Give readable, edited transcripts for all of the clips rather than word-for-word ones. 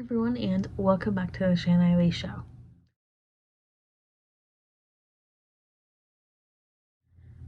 everyone, and welcome back to the Shanna Lee Show.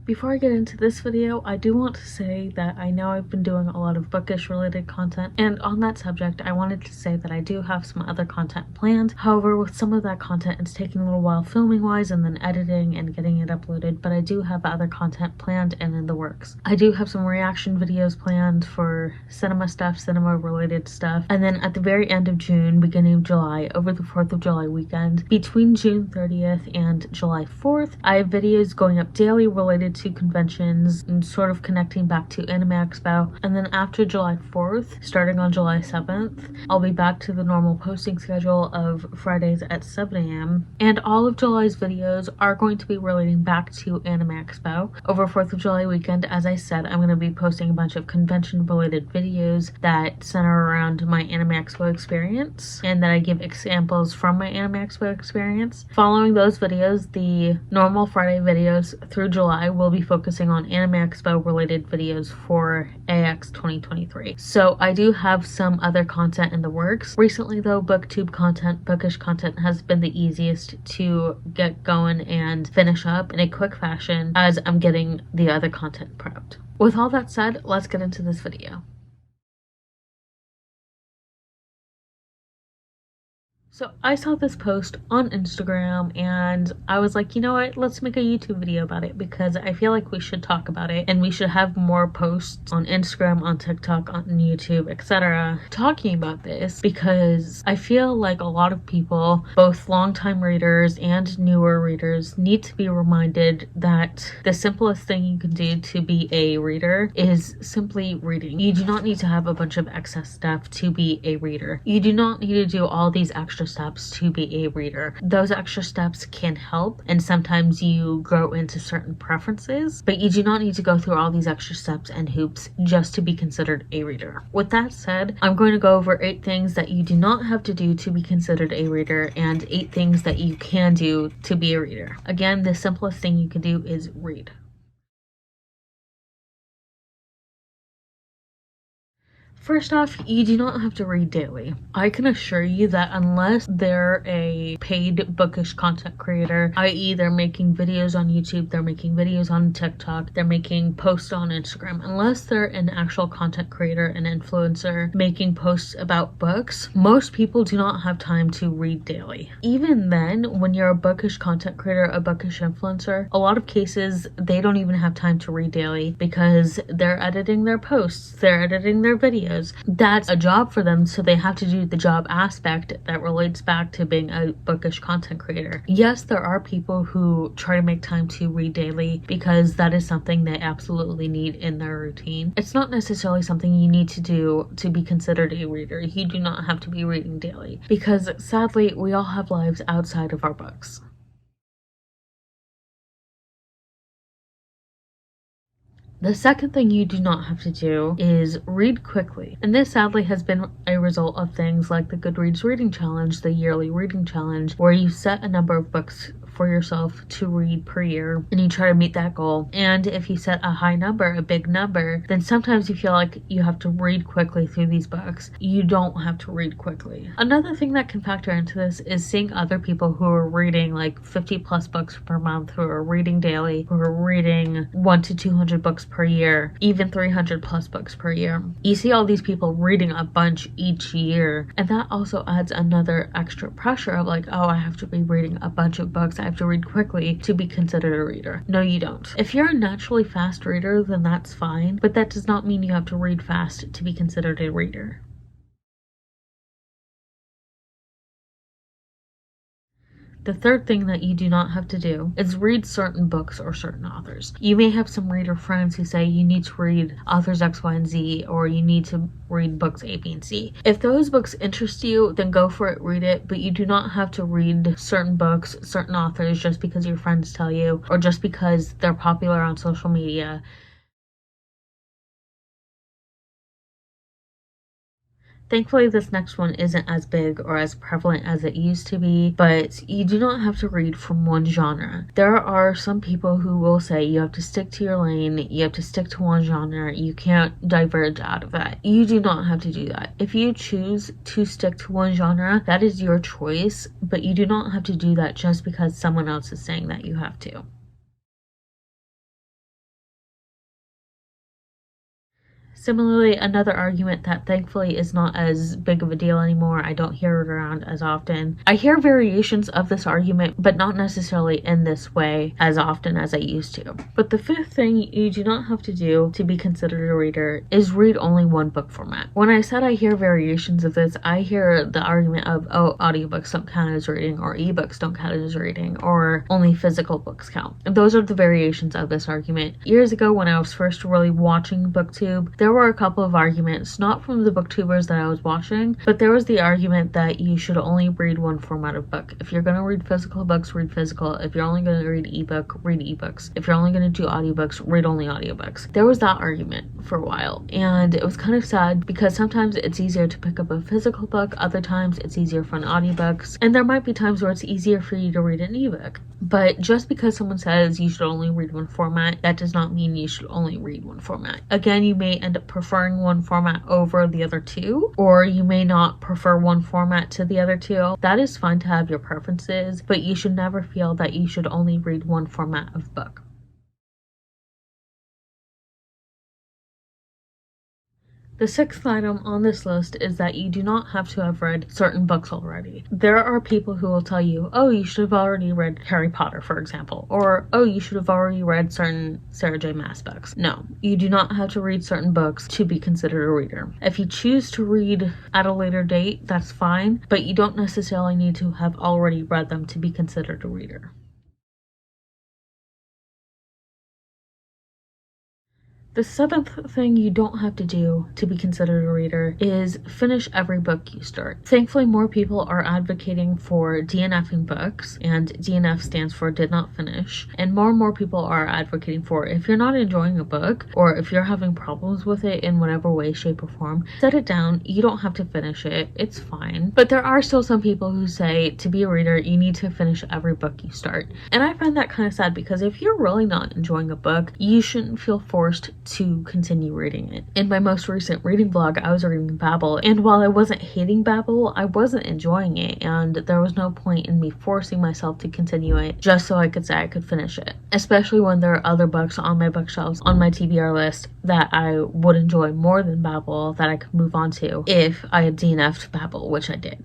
Before I get into this video, I do want to say that I know I've been doing a lot of bookish related content, and on that subject I wanted to say that I do have some other content planned. However, with some of that content it's taking a little while filming wise and then editing and getting it uploaded, but I do have other content planned and in the works. I do have some reaction videos planned for cinema stuff, cinema related stuff, and then at the very end of June, beginning of July, over the 4th of July weekend, between June 30th and July 4th, I have videos going up daily related to conventions and sort of connecting back to Anime Expo. And then after July 4th, starting on July 7th, I'll be back to the normal posting schedule of Fridays at 7 a.m. And all of July's videos are going to be relating back to Anime Expo. Over 4th of July weekend, as I said, I'm going to be posting a bunch of convention related videos that center around my Anime Expo experience and that I give examples from my Anime Expo experience. Following those videos, the normal Friday videos through July will be focusing on Anime Expo related videos for AX 2023. So I do have some other content in the works. Recently though, booktube content, bookish content has been the easiest to get going and finish up in a quick fashion as I'm getting the other content prepped. With all that said, let's get into this video. So I saw this post on Instagram and I was like, you know what, let's make a YouTube video about it because I feel like we should talk about it and we should have more posts on Instagram, on TikTok, on YouTube, etc. talking about this because I feel like a lot of people, both longtime readers and newer readers, need to be reminded that the simplest thing you can do to be a reader is simply reading. You do not need to have a bunch of excess stuff to be a reader. You do not need to do all these extra steps to be a reader. Those extra steps can help and sometimes you grow into certain preferences, but you do not need to go through all these extra steps and hoops just to be considered a reader. With that said, I'm going to go over 8 things that you do not have to do to be considered a reader and 8 things that you can do to be a reader. Again, the simplest thing you can do is read. First off, you do not have to read daily. I can assure you that unless they're a paid bookish content creator, i.e. they're making videos on YouTube, they're making videos on TikTok, they're making posts on Instagram, unless they're an actual content creator, an influencer, making posts about books, most people do not have time to read daily. Even then, when you're a bookish content creator, a bookish influencer, a lot of cases, they don't even have time to read daily because they're editing their posts, they're editing their videos. That's a job for them, so they have to do the job aspect that relates back to being a bookish content creator. Yes, there are people who try to make time to read daily because that is something they absolutely need in their routine. It's not necessarily something you need to do to be considered a reader. You do not have to be reading daily because sadly, we all have lives outside of our books. The second thing you do not have to do is read quickly. And this sadly has been a result of things like the Goodreads reading challenge, the yearly reading challenge, where you set a number of books for yourself to read per year and you try to meet that goal. And if you set a high number, a big number, then sometimes you feel like you have to read quickly through these books. You don't have to read quickly. Another thing that can factor into this is seeing other people who are reading like 50 plus books per month, who are reading daily, who are reading 100 to 200 books per year, even 300 plus books per year. You see all these people reading a bunch each year, and that also adds another extra pressure of like, oh, I have to be reading a bunch of books. I have to read quickly to be considered a reader. No, you don't. If you're a naturally fast reader, then that's fine, but that does not mean you have to read fast to be considered a reader. The third thing that you do not have to do is read certain books or certain authors. You may have some reader friends who say you need to read authors X, Y, and Z, or you need to read books A, B, and C. If those books interest you, then go for it, read it, but you do not have to read certain books, certain authors just because your friends tell you, or just because they're popular on social media. Thankfully, this next one isn't as big or as prevalent as it used to be, but you do not have to read from one genre. There are some people who will say you have to stick to your lane, you have to stick to one genre, you can't diverge out of that. You do not have to do that. If you choose to stick to one genre, that is your choice, but you do not have to do that just because someone else is saying that you have to. Similarly, another argument that thankfully is not as big of a deal anymore, I don't hear it around as often. I hear variations of this argument, but not necessarily in this way as often as I used to. But the fifth thing you do not have to do to be considered a reader is read only one book format. When I said I hear variations of this, I hear the argument of, oh, audiobooks don't count as reading, or ebooks don't count as reading, or only physical books count. And those are the variations of this argument. Years ago, when I was first really watching BookTube, there were a couple of arguments, not from the booktubers that I was watching, but there was the argument that you should only read one format of book. If you're going to read physical books, read physical. If you're only going to read ebook, read ebooks. If you're only going to do audiobooks, read only audiobooks. There was that argument for a while, and it was kind of sad because sometimes it's easier to pick up a physical book, other times it's easier for an audiobooks, and there might be times where it's easier for you to read an ebook. But just because someone says you should only read one format, that does not mean you should only read one format. Again, you may end up preferring one format over the other two, or you may not prefer one format to the other two. That is fine to have your preferences, but you should never feel that you should only read one format of book. The sixth item on this list is that you do not have to have read certain books already. There are people who will tell you, oh, you should have already read Harry Potter, for example, or, oh, you should have already read certain Sarah J. Maas books. No, you do not have to read certain books to be considered a reader. If you choose to read at a later date, that's fine, but you don't necessarily need to have already read them to be considered a reader. The seventh thing you don't have to do to be considered a reader is finish every book you start. Thankfully, more people are advocating for DNFing books, and DNF stands for did not finish, and more people are advocating for if you're not enjoying a book, or if you're having problems with it in whatever way, shape, or form, set it down. You don't have to finish it. It's fine. But there are still some people who say to be a reader, you need to finish every book you start. And I find that kind of sad because if you're really not enjoying a book, you shouldn't feel forced to continue reading it. In my most recent reading vlog, I was reading Babel, and while I wasn't hating Babel, I wasn't enjoying it, and there was no point in me forcing myself to continue it just so I could say I could finish it. Especially when there are other books on my bookshelves, on my TBR list, that I would enjoy more than Babel, that I could move on to if I had DNF'd Babel, which I did.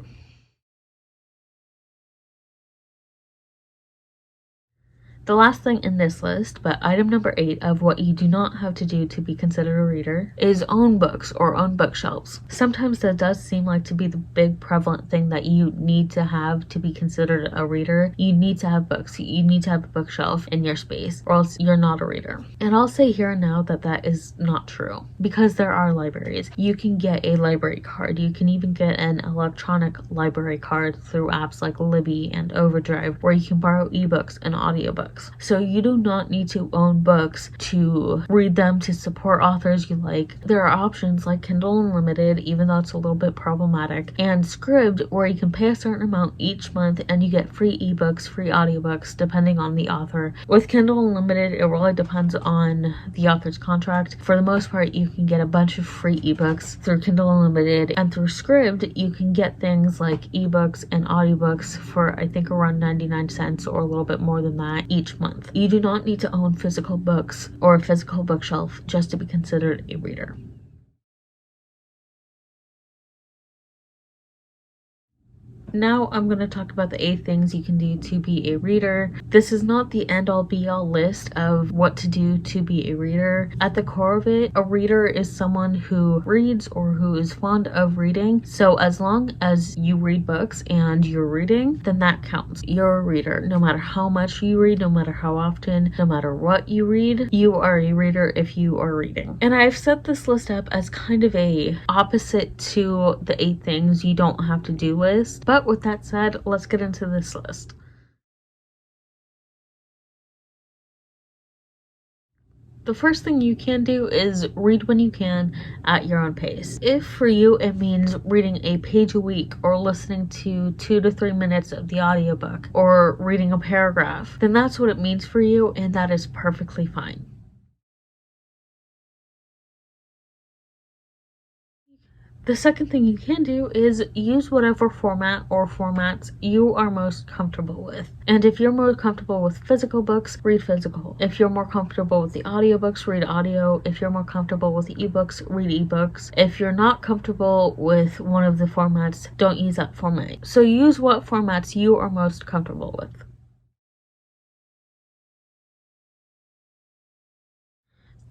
The last thing in this list, but item number 8 of what you do not have to do to be considered a reader, is own books or own bookshelves. Sometimes that does seem like to be the big prevalent thing that you need to have to be considered a reader. You need to have books. You need to have a bookshelf in your space, or else you're not a reader. And I'll say here and now that that is not true, because there are libraries. You can get a library card. You can even get an electronic library card through apps like Libby and Overdrive, where you can borrow ebooks and audiobooks. So you do not need to own books to read them, to support authors you like. There are options like Kindle Unlimited, even though it's a little bit problematic, and Scribd, where you can pay a certain amount each month and you get free ebooks, free audiobooks, depending on the author. With Kindle Unlimited, it really depends on the author's contract. For the most part, you can get a bunch of free ebooks through Kindle Unlimited, and through Scribd, you can get things like ebooks and audiobooks for I think around 99 cents or a little bit more than that each month. You do not need to own physical books or a physical bookshelf just to be considered a reader. Now I'm going to talk about the 8 things you can do to be a reader. This is not the end-all be-all list of what to do to be a reader. At the core of it, a reader is someone who reads or who is fond of reading. So as long as you read books and you're reading, then that counts. You're a reader. No matter how much you read, no matter how often, no matter what you read, you are a reader if you are reading. And I've set this list up as kind of a opposite to the 8 things you don't have to do list. But with that said, let's get into this list. The first thing you can do is read when you can at your own pace. If for you it means reading a page a week or listening to 2 to 3 minutes of the audiobook or reading a paragraph, then that's what it means for you, and that is perfectly fine. The second thing you can do is use whatever format or formats you are most comfortable with. And if you're more comfortable with physical books, read physical. If you're more comfortable with the audiobooks, read audio. If you're more comfortable with the ebooks, read ebooks. If you're not comfortable with one of the formats, don't use that format. So use what formats you are most comfortable with.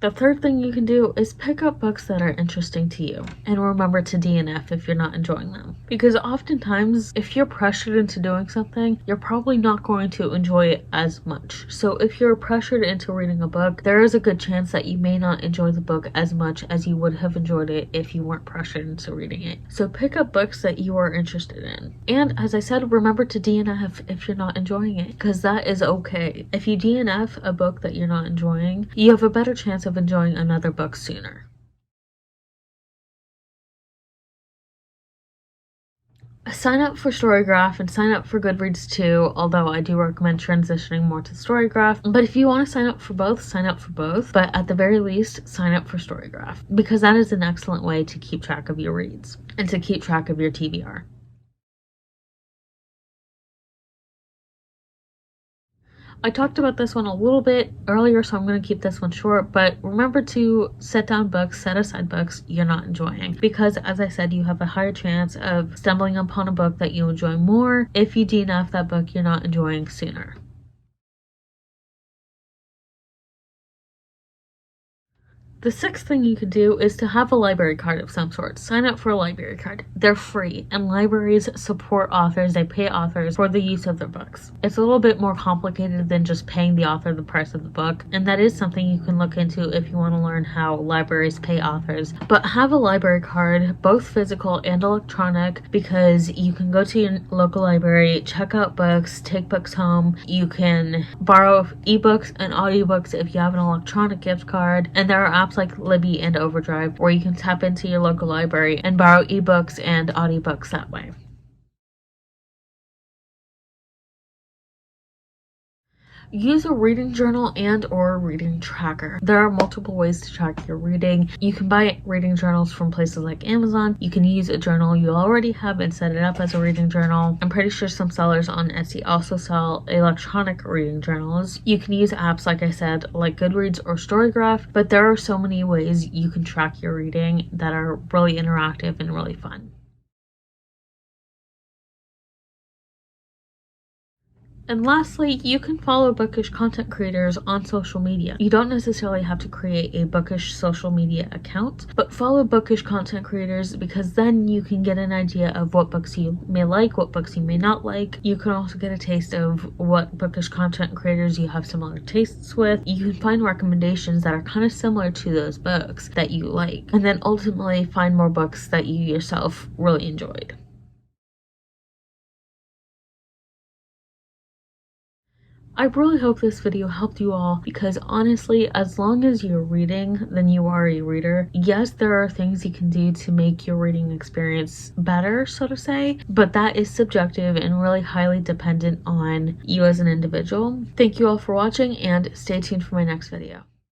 The third thing you can do is pick up books that are interesting to you, and remember to DNF if you're not enjoying them. Because oftentimes, if you're pressured into doing something, you're probably not going to enjoy it as much. So if you're pressured into reading a book, there is a good chance that you may not enjoy the book as much as you would have enjoyed it if you weren't pressured into reading it. So pick up books that you are interested in. And as I said, remember to DNF if you're not enjoying it, because that is okay. If you DNF a book that you're not enjoying, you have a better chance of enjoying another book sooner. Sign up for Storygraph and sign up for Goodreads too, although I do recommend transitioning more to Storygraph. But if you want to sign up for both, sign up for both. But at the very least, sign up for Storygraph, because that is an excellent way to keep track of your reads and to keep track of your TBR. I talked about this one a little bit earlier, so I'm going to keep this one short, but remember to set down books, set aside books you're not enjoying, because as I said, you have a higher chance of stumbling upon a book that you enjoy more if you DNF that book you're not enjoying sooner. The sixth thing you could do is to have a library card of some sort. Sign up for a library card. They're free, and libraries support authors. They pay authors for the use of their books. It's a little bit more complicated than just paying the author the price of the book, and that is something you can look into if you want to learn how libraries pay authors. But have a library card, both physical and electronic, because you can go to your local library, check out books, take books home. You can borrow ebooks and audiobooks if you have an electronic gift card, and there are apps like Libby and Overdrive where you can tap into your local library and borrow ebooks and audiobooks that way. Use a reading journal and or a reading tracker. There are multiple ways to track your reading. You can buy reading journals from places like Amazon. You can use a journal you already have and set it up as a reading journal. I'm pretty sure some sellers on Etsy also sell electronic reading journals. You can use apps, like I said, like Goodreads or Storygraph, but there are so many ways you can track your reading that are really interactive and really fun. And lastly, you can follow bookish content creators on social media. You don't necessarily have to create a bookish social media account, but follow bookish content creators, because then you can get an idea of what books you may like, what books you may not like. You can also get a taste of what bookish content creators you have similar tastes with. You can find recommendations that are kind of similar to those books that you like, and then ultimately find more books that you yourself really enjoyed. I really hope this video helped you all, because honestly, as long as you're reading, then you are a reader. Yes, there are things you can do to make your reading experience better, so to say, but that is subjective and really highly dependent on you as an individual. Thank you all for watching, and stay tuned for my next video.